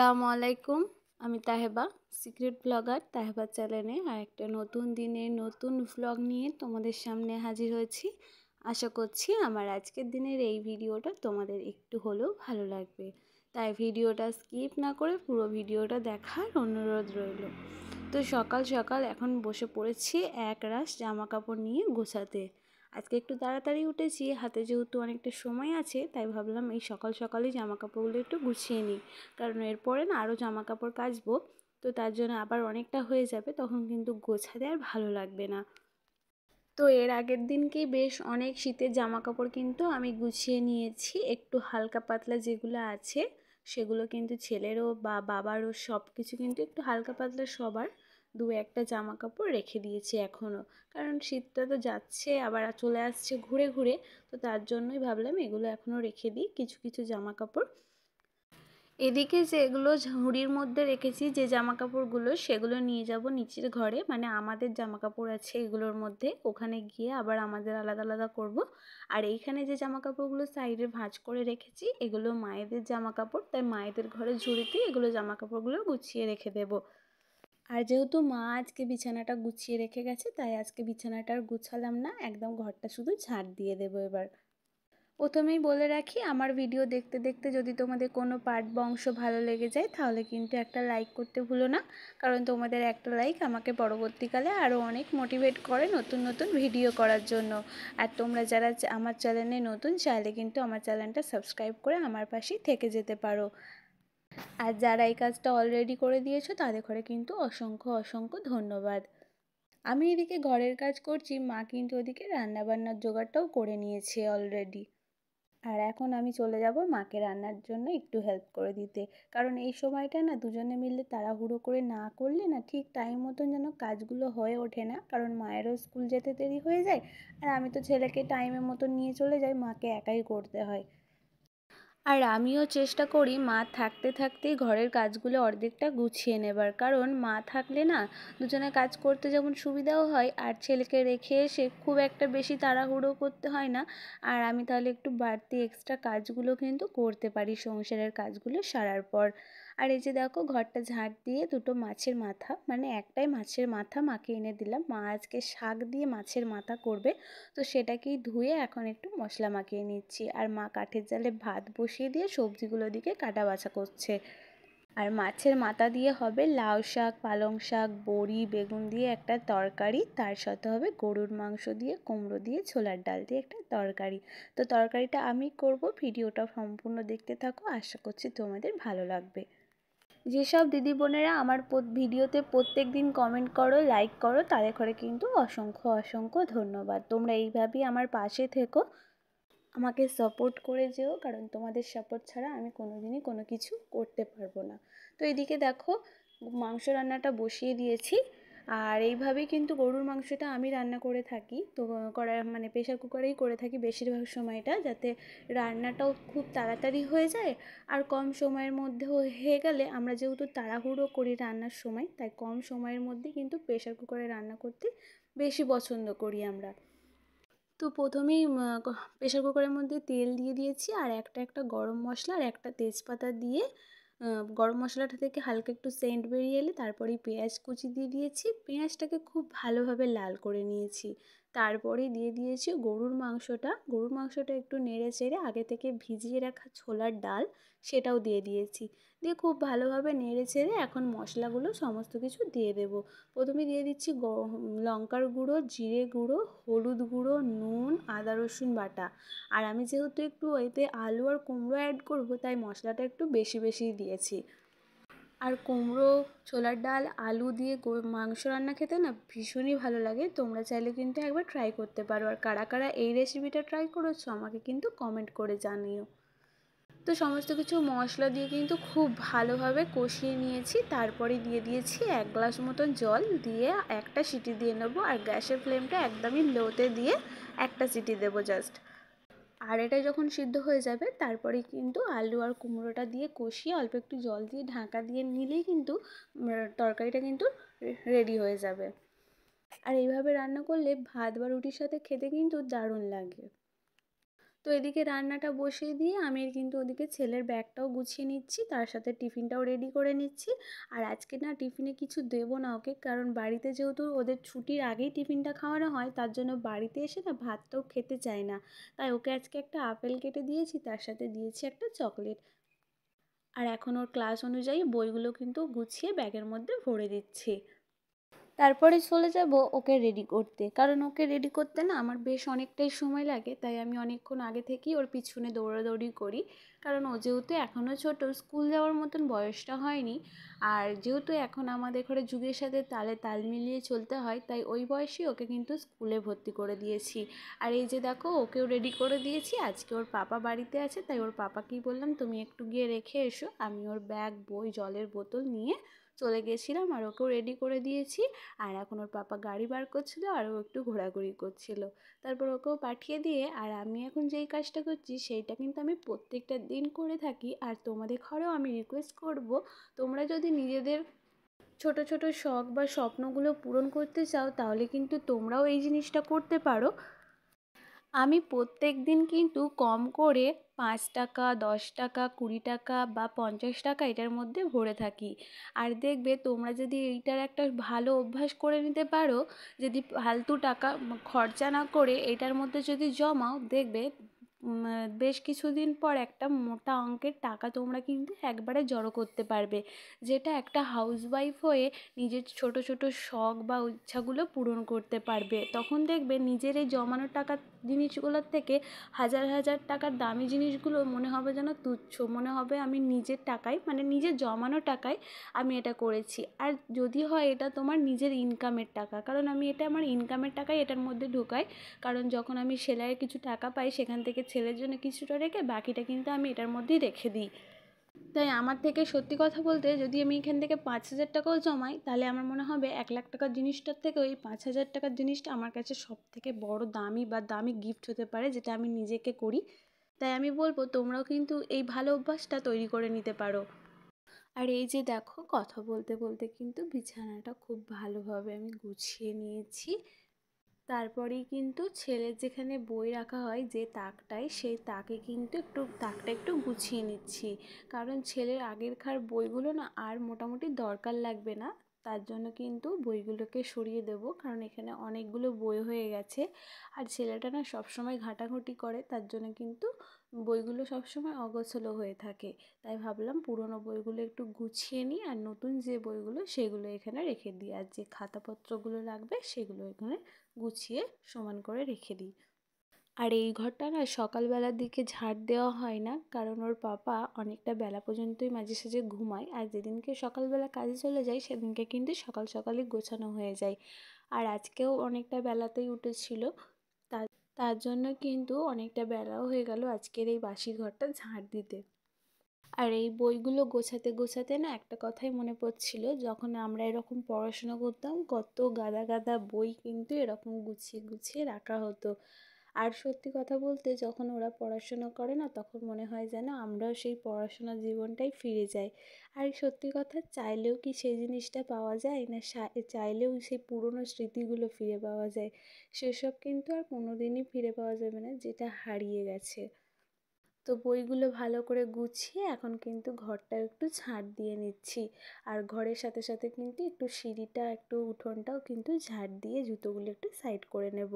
আসসালামু আলাইকুম। আমি তাহেবা, সিক্রেট ব্লগার তাহেবা চ্যানেলে আর একটা নতুন দিনের নতুন ভ্লগ নিয়ে তোমাদের সামনে হাজির হয়েছি। আশা করছি আমার আজকের দিনের এই ভিডিওটা তোমাদের একটু হলেও ভালো লাগবে, তাই ভিডিওটা স্কিপ না করে পুরো ভিডিওটা দেখার অনুরোধ রইল। তো সকাল সকাল এখন বসে পড়েছি এক রাশ জামা কাপড় নিয়ে গোছাতে। আজকে একটু তাড়াতাড়ি উঠেছি, হাতে যেহেতু অনেকটা সময় আছে, তাই ভাবলাম এই সকাল সকালই জামা কাপড়গুলো একটু গুছিয়ে নিই, কারণ এরপরে না আরও জামা কাপড় কাচবো, তো তার জন্য আবার অনেকটা হয়ে যাবে, তখন কিন্তু গোছাতে আর ভালো লাগবে না। তো এর আগের দিনকেই বেশ অনেক শীতের জামা কাপড় কিন্তু আমি গুছিয়ে নিয়েছি। একটু হালকা পাতলা যেগুলো আছে সেগুলো কিন্তু ছেলেরও বা বাবারও সব কিছু কিন্তু একটু হালকা পাতলা সবার দু একটা জামা কাপড় রেখে দিয়েছি এখনও, কারণ শীতটা তো যাচ্ছে আবার চলে আসছে ঘুরে ঘুরে, তো তার জন্যই ভাবলাম এগুলো এখনও রেখে দিই কিছু কিছু জামা কাপড়। এদিকে যেগুলো ঝুড়ির মধ্যে রেখেছি যে জামা কাপড়গুলো, সেগুলো নিয়ে যাব নিচের ঘরে, মানে আমাদের জামা কাপড় আছে এগুলোর মধ্যে, ওখানে গিয়ে আবার আমাদের আলাদা আলাদা করব। আর এইখানে যে জামা কাপড়গুলো সাইডে ভাঁজ করে রেখেছি এগুলো মায়েদের জামা কাপড়, তাই মায়েদের ঘরে ঝুড়িতে এগুলো জামা কাপড়গুলো গুছিয়ে রেখে দেব। আর যেহেতু মা আজকে বিছানাটা গুছিয়ে রেখে গেছে, তাই আজকে বিছানাটা আর গুছালাম না, একদম ঘরটা শুধু ঝাড় দিয়ে দেবো এবার। প্রথমেই বলে রাখি, আমার ভিডিও দেখতে দেখতে যদি তোমাদের কোনো পার্ট বা অংশ ভালো লেগে যায় তাহলে কিন্তু একটা লাইক করতে ভুলো না, কারণ তোমাদের একটা লাইক আমাকে পরবর্তীকালে আরও অনেক মোটিভেট করে নতুন নতুন ভিডিও করার জন্য। আর তোমরা যারা আমার চ্যানেলে নতুন, চাইলে কিন্তু আমার চ্যানেলটা সাবস্ক্রাইব করে আমার পাশেই থেকে যেতে পারো। আর যারা এই কাজটা অলরেডি করে দিয়েছো তাদের ঘরে কিন্তু অসংখ্য অসংখ্য ধন্যবাদ। আমি এদিকে ঘরের কাজ করছি, মা কিন্তু ওদিকে রান্নাবান্নার জোগাড়টাও করে নিয়েছে অলরেডি। আর এখন আমি চলে যাব মাকে রান্নার জন্য একটু হেল্প করে দিতে, কারণ এই সময়টা না দুজনে মিলে তাড়াহুড়ো করে না করলে না ঠিক টাইম মতন যেন কাজগুলো হয়ে ওঠে না, কারণ মায়েরও স্কুল যেতে দেরি হয়ে যায়, আর আমি তো ছেলেকে টাইমের মতন নিয়ে চলে যাই, মাকে একাই করতে হয়। আর আমিও চেষ্টা করি মা থাকতে থাকতেই ঘরের কাজগুলো অর্ধেকটা গুছিয়ে নেবার, কারণ মা থাকলে না দুজনে কাজ করতে যেমন সুবিধাও হয়, আর ছেলেকে রেখে এসে খুব একটা বেশি তাড়াহুড়ো করতে হয় না, আর আমি তাহলে একটু বাড়তি এক্সট্রা কাজগুলো কিন্তু করতে পারি সংসারের কাজগুলো সারার পর। আর এই যে দেখো ঘরটা ঝাঁট দিয়ে দুটো মাছের মাথা, মানে একটাই মাছের মাথা মাকে এনে দিলাম, মা আজকে শাক দিয়ে মাছের মাথা করবে, তো সেটাকেই ধুয়ে এখন একটু মশলা মাখিয়ে নিচ্ছি। আর মা কাঠের জালে ভাত বসিয়ে দিয়ে সবজিগুলো দিকে কাটা বাছা করছে। আর মাছের মাথা দিয়ে হবে লাউ শাক, পালং শাক, বড়ি, বেগুন দিয়ে একটা তরকারি, তার সাথে হবে গরুর মাংস দিয়ে, কুমড়ো দিয়ে, ছোলার ডাল দিয়ে একটা তরকারি। তো তরকারিটা আমি করব, ভিডিওটা সম্পূর্ণ দেখতে থাকো, আশা করছি তোমাদের ভালো লাগবে। যেসব দিদি বোনেরা আমার ভিডিওতে প্রত্যেক দিন কমেন্ট করো, লাইক করো, তাদের ঘরে কিন্তু অসংখ্য অসংখ্য ধন্যবাদ। তোমরা এইভাবেই আমার পাশে থেকো, আমাকে সাপোর্ট করে যেও, কারণ তোমাদের সাপোর্ট ছাড়া আমি কোনোদিনই কোনো কিছু করতে পারবো না। তো এদিকে দেখো মাংস রান্নাটা বসিয়ে দিয়েছি, আর এইভাবেই কিন্তু গরুর মাংসটা আমি রান্না করে থাকি, তো মানে প্রেশার কুকারেই করে থাকি বেশিরভাগ সময়টা, যাতে রান্নাটাও খুব তাড়াতাড়ি হয়ে যায়, আর কম সময়ের মধ্যে হয়ে গেলে, আমরা যেহেতু তাড়াহুড়ো করি রান্নার সময়, তাই কম সময়ের মধ্যে কিন্তু প্রেশার কুকারে রান্না করতে বেশি পছন্দ করি আমরা। তো প্রথমেই প্রেশার কুকারের মধ্যে তেল দিয়ে দিয়েছি, আর একটা একটা গরম মশলা আর একটা তেজপাতা দিয়ে, গরম মশলাটা থেকে হালকা একটু সেন্ট বেরিয়ে এলে তারপরেই পেঁয়াজ কুচি দিয়ে দিয়েছি, পেঁয়াজটাকে খুব ভালোভাবে লাল করে নিয়েছি। তারপরেই দিয়ে দিয়েছি গরুর মাংসটা একটু নেড়ে চেড়ে আগে থেকে ভিজিয়ে রাখা ছোলার ডাল সেটাও দিয়ে দিয়েছি, দিয়ে খুব ভালোভাবে নেড়ে চেড়ে এখন মশলাগুলো সমস্ত কিছু দিয়ে দেবো। প্রথমে দিয়ে দিচ্ছি লঙ্কার গুঁড়ো, জিরে গুঁড়ো, হলুদ গুঁড়ো, নুন, আদা রসুন বাটা। আর আমি যেহেতু একটু এতে আলু আর কুমড়ো অ্যাড করব, তাই মশলাটা একটু বেশি বেশি দিয়েছি। আর কুমড়ো, ছোলার ডাল, আলু দিয়ে মাংস রান্না খেতে না ভীষণই ভালো লাগে, তোমরা চাইলে কিন্তু একবার ট্রাই করতে পারো। আর কারা কারা এই রেসিপিটা ট্রাই করেছো আমাকে কিন্তু কমেন্ট করে জানিও। তো সমস্ত কিছু মশলা দিয়ে কিন্তু খুব ভালোভাবে কষিয়ে নিয়েছি, তারপরে দিয়ে দিয়েছি 1 গ্লাস মতন জল, দিয়ে একটা সিটি দিয়ে নেবো, আর গ্যাসের ফ্লেমটা একদমই লোতে দিয়ে একটা সিটি দেবো জাস্ট। আর এটা যখন সিদ্ধ হয়ে যাবে তারপরে কিন্তু আলু আর কুমড়োটা দিয়ে কষিয়ে অল্প একটু জল দিয়ে ঢাকা দিয়ে নিলেই কিন্তু তরকারিটা কিন্তু রেডি হয়ে যাবে। আর এইভাবে রান্না করলে ভাত বা রুটির সাথে খেতে কিন্তু দারুণ লাগে। তো এদিকে রান্নাটা বসিয়ে দিয়ে আমি কিন্তু ওদিকে ছেলের ব্যাগটাও গুছিয়ে নিচ্ছি, তার সাথে টিফিনটাও রেডি করে নিচ্ছি। আর আজকে না টিফিনে কিছু দেবো না ওকে, কারণ বাড়িতে যেহেতু ওদের ছুটির আগেই টিফিনটা খাওয়ানো হয়, তার জন্য বাড়িতে এসে না ভাতটাও খেতে চায় না। তাই ওকে আজকে একটা আপেল কেটে দিয়েছি, তার সাথে দিয়েছি একটা চকলেট। আর এখন ওর ক্লাস অনুযায়ী বইগুলো কিন্তু গুছিয়ে ব্যাগের মধ্যে ভরে দিচ্ছি। তারপরে চলে যাব ওকে রেডি করতে, কারণ ওকে রেডি করতে না আমার বেশ অনেকটাই সময় লাগে। তাই আমি অনেকক্ষণ আগে থেকেই ওর পিছনে দৌড়াদৌড়ি করি, কারণ ও যেহেতু এখনও ছোট, স্কুল যাওয়ার মতন বয়সটা হয়নি। আর যেহেতু এখন আমাদের ঘরে যুগের সাথে তালে তাল মিলিয়ে চলতে হয়, তাই ওই বয়সেই ওকে কিন্তু স্কুলে ভর্তি করে দিয়েছি। আর এই যে দেখো, ওকেও রেডি করে দিয়েছি। আজকে ওর পাপা বাড়িতে আছে, তাই ওর পাপাকেই বললাম তুমি একটু গিয়ে রেখে এসো। আমি ওর ব্যাগ, বই, জলের বোতল নিয়ে চলে গেছিলাম আর ওকেও রেডি করে দিয়েছি। আর এখন ওর পাপা গাড়ি বার করছিল আর ও একটু ঘোরাঘুরি করছিল। তারপর ওকেও পাঠিয়ে দিয়ে আর আমি এখন যেই কাজটা করছি সেইটা কিন্তু আমি প্রত্যেকটা দিন করে থাকি। আর তোমাদের ঘরেও আমি রিকোয়েস্ট করব, তোমরা যদি নিজেদের ছোট ছোট শখ বা স্বপ্নগুলো পূরণ করতে চাও, তাহলে কিন্তু তোমরাও এই জিনিসটা করতে পারো। আমি প্রত্যেক দিন কিন্তু কম করে 5 টাকা, 10 টাকা, 20 টাকা বা 50 টাকা এটার মধ্যে ভরে থাকি। আর দেখবে তোমরা যদি এইটার একটা ভালো অভ্যাস করে নিতে পারো, যদি ফালতু টাকা খরচা না করে এটার মধ্যে যদি জমাও, দেখবে বেশ কিছুদিন পর একটা মোটা অঙ্কের টাকা তোমরা কিন্তু একবারে জড়ো করতে পারবে, যেটা একটা হাউসওয়াইফ হয়ে নিজের ছোট ছোট শখ বা ইচ্ছাগুলো পূরণ করতে পারবে। তখন দেখবে নিজের এই জমানো টাকার জিনিসগুলোর থেকে হাজার হাজার টাকার দামি জিনিসগুলো মনে হবে যেন তুচ্ছ, মনে হবে আমি নিজের টাকায়, মানে নিজের জমানো টাকায় আমি এটা করেছি। আর যদি হয় এটা তোমার নিজের ইনকামের টাকা, কারণ আমি এটা আমার ইনকামের টাকাই এটার মধ্যে ঢোকাই। কারণ যখন আমি সেলাইয়ের কিছু টাকা পাই, সেখান থেকে ছেলের জন্য কিছুটা রেখে বাকিটা কিন্তু আমি এটার মধ্যেই রেখে দিই। তাই আমার থেকে সত্যি কথা বলতে, যদি আমি এখান থেকে 5,000 টাকাও জমাই, তাহলে আমার মনে হবে 1,00,000 টাকার জিনিসটার থেকে ওই 5,000 টাকার জিনিসটা আমার কাছে সব থেকে বড় দামি বা দামি গিফট হতে পারে, যেটা আমি নিজেকে করি। তাই আমি বলবো তোমরাও কিন্তু এই ভালো অভ্যাসটা তৈরি করে নিতে পারো। আর এই যে দেখো, কথা বলতে বলতে কিন্তু বিছানাটা খুব ভালোভাবে আমি গুছিয়ে নিয়েছি। তারপরেই কিন্তু ছেলের যেখানে বই রাখা হয় যে তাকটায়, সেই তাকে কিন্তু তাকটা একটু গুছিয়ে নিচ্ছি। কারণ ছেলের আগেরকার বইগুলো না আর মোটামুটি দরকার লাগবে না, তার জন্য কিন্তু বইগুলোকে সরিয়ে দেব। কারণ এখানে অনেকগুলো বই হয়ে গেছে আর ছেলেটা না সবসময় ঘাঁটাঘুঁটি করে, তার জন্য কিন্তু বইগুলো সবসময় অগোছালো হয়ে থাকে। তাই ভাবলাম পুরনো বইগুলো একটু গুছিয়ে নিই আর নতুন যে বইগুলো সেগুলো এখানে রেখে দিই, আর যে খাতাপত্রগুলো লাগবে সেগুলো এখানে গুছিয়ে সমান করে রেখে দিই। আর এই ঘরটা না সকালবেলার দিকে ঝাড় দেওয়া হয় না, কারণ ওর পাপা অনেকটা বেলা পর্যন্তই মাঝে সাঝে ঘুমায়। আর যেদিনকে সকালবেলা কাজে চলে যায় সেদিনকে কিন্তু সকাল সকালই গোছানো হয়ে যায়। আর আজকেও অনেকটা বেলাতেই উঠেছিল, তার তার জন্য কিন্তু অনেকটা বেলাও হয়ে গেল আজকের এই বাসি ঘরটা ঝাড় দিতে। আর এই বইগুলো গোছাতে গোছাতে না একটা কথাই মনে পড়ছিল, যখন আমরা এরকম পড়াশোনা করতাম কত গাদা গাদা বই কিন্তু এরকম গুছিয়ে গুছিয়ে রাখা হতো। আর সত্যি কথা বলতে, যখন ওরা পড়াশোনা করে না, তখন মনে হয় যেন আমরাও সেই পড়াশোনার জীবনটাই ফিরে যাই। আর সত্যি কথা, চাইলেও কি সেই জিনিসটা পাওয়া যায় না, চাইলেও সেই পুরনো স্মৃতিগুলো ফিরে পাওয়া যায়? সেসব কিন্তু আর কোনো দিনই ফিরে পাওয়া যাবে না, যেটা হারিয়ে গেছে। তো বইগুলো ভালো করে গুছিয়ে এখন কিন্তু ঘরটা একটু ঝাঁট দিয়ে নিচ্ছি। আর ঘরের সাথে সাথে কিন্তু একটু সিঁড়িটা, একটু উঠোনটাও কিন্তু ঝাঁট দিয়ে জুতোগুলো একটু সাইড করে নেব।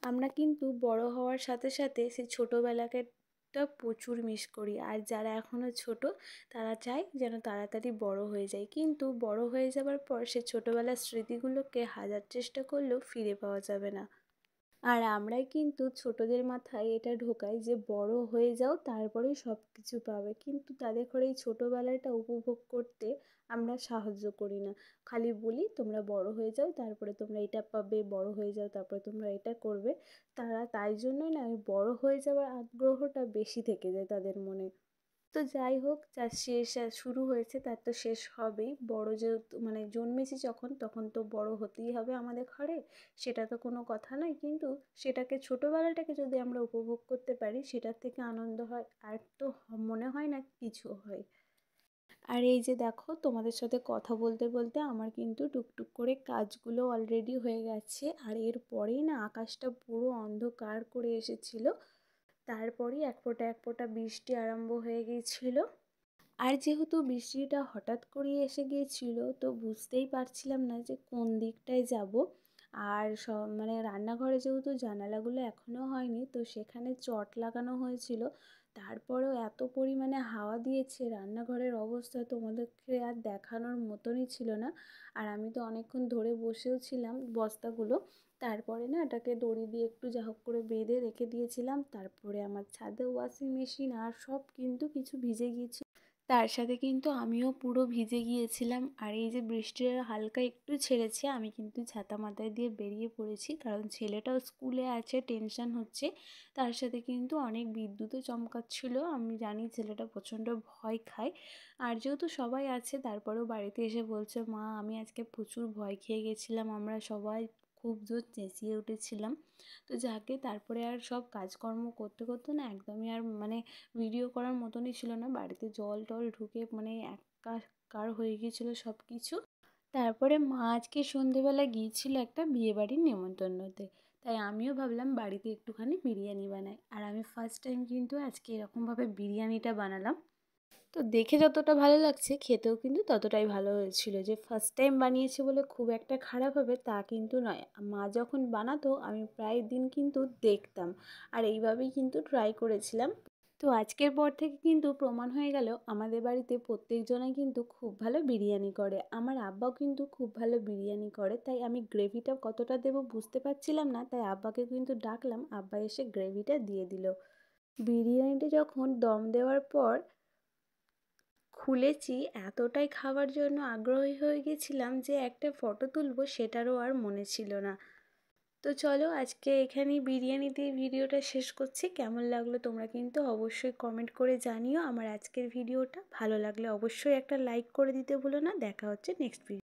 আমরা কিন্তু বড় হওয়ার সাথে সাথে সেই ছোটোবেলাকেটা প্রচুর মিস করি। আর যারা এখনও ছোট, তারা চায় যেন তাড়াতাড়ি বড় হয়ে যায়, কিন্তু বড় হয়ে যাবার পর সে ছোটোবেলার স্মৃতিগুলোকে হাজার চেষ্টা করলেও ফিরে পাওয়া যাবে না। আর আমরাই কিন্তু ছোটদের মাথায় এটা ঢোকাই যে বড় হয়ে যাও, তারপরেই সব কিছু পাবে, কিন্তু তাদের ঘরে এই ছোটোবেলাটা উপভোগ করতে আমরা সাহায্য করি না। খালি বলি তোমরা বড় হয়ে যাও, তারপরে তোমরা এটা পাবে, বড় হয়ে যাও তারপরে তোমরা এটা করবে। তারা তাই জন্যই না ওই বড় হয়ে যাওয়ার আগ্রহটা বেশি থেকে যায় তাদের মনে। তো যাই হোক, যার শেষ আর শুরু হয়েছে তার তো শেষ হবেই। বড় যেহেতু মানে জন্মেছি যখন, তখন তো বড় হতেই হবে আমাদের ঘরে, সেটা তো কোনো কথা নয়। কিন্তু সেটাকে, ছোটোবেলাটাকে যদি আমরা উপভোগ করতে পারি, সেটার থেকে আনন্দ হয় আর তো মনে হয় না কিছু হয়। আর এই যে দেখো, তোমাদের সাথে কথা বলতে বলতে আমার কিন্তু টুকটুক করে কাজগুলো অলরেডি হয়ে গেছে। আর এর পরেই না আকাশটা পুরো অন্ধকার করে এসেছিলো। তারপরই এক ফোঁটা বৃষ্টি আরম্ভ হয়ে গিয়েছিল। আর যেহেতু বৃষ্টিটা হঠাৎ করেই এসে গিয়েছিল, তো বুঝতেই পারছিলাম না যে কোন দিকটায় যাব। আর মানে রান্নাঘরে যেহেতু জানালাগুলো এখনও হয়নি, তো সেখানে চট লাগানো হয়েছিল। তারপরেও এত পরিমাণে হাওয়া দিয়েছে, রান্নাঘরের অবস্থা তোমাদেরকে আর দেখানোর মতনই ছিল না। আর আমি তো অনেকক্ষণ ধরে বসেও ছিলাম বস্তাগুলো। তারপরে না এটাকে দড়ি দিয়ে একটু যা হোক করে বেঁধে রেখে দিয়েছিলাম। তারপরে আমার ছাদে ওয়াশিং মেশিন আর সব কিন্তু কিছু ভিজে গিয়েছিল, তার সাথে কিন্তু আমিও পুরো ভিজে গিয়েছিলাম। আর এই যে বৃষ্টির হালকা একটু ছেড়েছে, আমি কিন্তু ছাতা মাথায় দিয়ে বেরিয়ে পড়েছি, কারণ ছেলেটাও স্কুলে আছে, টেনশন হচ্ছে। তার সাথে কিন্তু অনেক বিদ্যুৎও চমকাচ্ছিল। আমি জানি ছেলেটা প্রচণ্ড ভয় খায়। আর যেহেতু সবাই আছে, তারপরেও বাড়িতে এসে বলছে, মা আমি আজকে প্রচুর ভয় খেয়ে গেছিলাম, আমরা সবাই খুব জোর চেঁচিয়ে উঠেছিলাম। তো যাকে তারপরে আর সব কাজকর্ম করতে করতে না একদমই আর মানে ভিডিও করার মতনই ছিল না। বাড়িতে জল টল ঢুকে মানে একাকার হয়ে গিয়েছিলো সব কিছু। তারপরে মা আজকে সন্ধেবেলা গিয়েছিল একটা বিয়েবাড়ির নেমন্তন্নতে, তাই আমিও ভাবলাম বাড়িতে একটুখানি বিরিয়ানি বানাই। আর আমি ফার্স্ট টাইম কিন্তু আজকে এরকমভাবে বিরিয়ানিটা বানালাম। তো দেখে যতটা ভালো লাগছে, খেতেও কিন্তু ততটাই ভালো হয়েছিল। যে ফার্স্ট টাইম বানিয়েছি বলে খুব একটা খারাপ হবে তা কিন্তু নয়। মা যখন বানাতো আমি প্রায় দিন কিন্তু দেখতাম, আর এইভাবেই কিন্তু ট্রাই করেছিলাম। তো আজকের পর থেকে কিন্তু প্রমাণ হয়ে গেল আমাদের বাড়িতে প্রত্যেকজনাই কিন্তু খুব ভালো বিরিয়ানি করে। আমার আব্বাও কিন্তু খুব ভালো বিরিয়ানি করে, তাই আমি গ্রেভিটা কতটা দেবো বুঝতে পারছিলাম না, তাই আব্বাকে কিন্তু ডাকলাম, আব্বা এসে গ্রেভিটা দিয়ে দিল। বিরিয়ানিটা যখন দম দেওয়ার পর খুলেছি, এতটাই খাওয়ার জন্য আগ্রহী হয়ে গেছিলাম যে একটা ফটো তুলবো সেটারও আর মনে ছিল না। তো চলো আজকে এখানেই বিরিয়ানি দিয়ে ভিডিওটা শেষ করছি। কেমন লাগলো তোমরা কিন্তু অবশ্যই কমেন্ট করে জানিও। আমার আজকের ভিডিওটা ভালো লাগলে অবশ্যই একটা লাইক করে দিতে ভুলো না। দেখা হচ্ছে নেক্সট ভিডিও।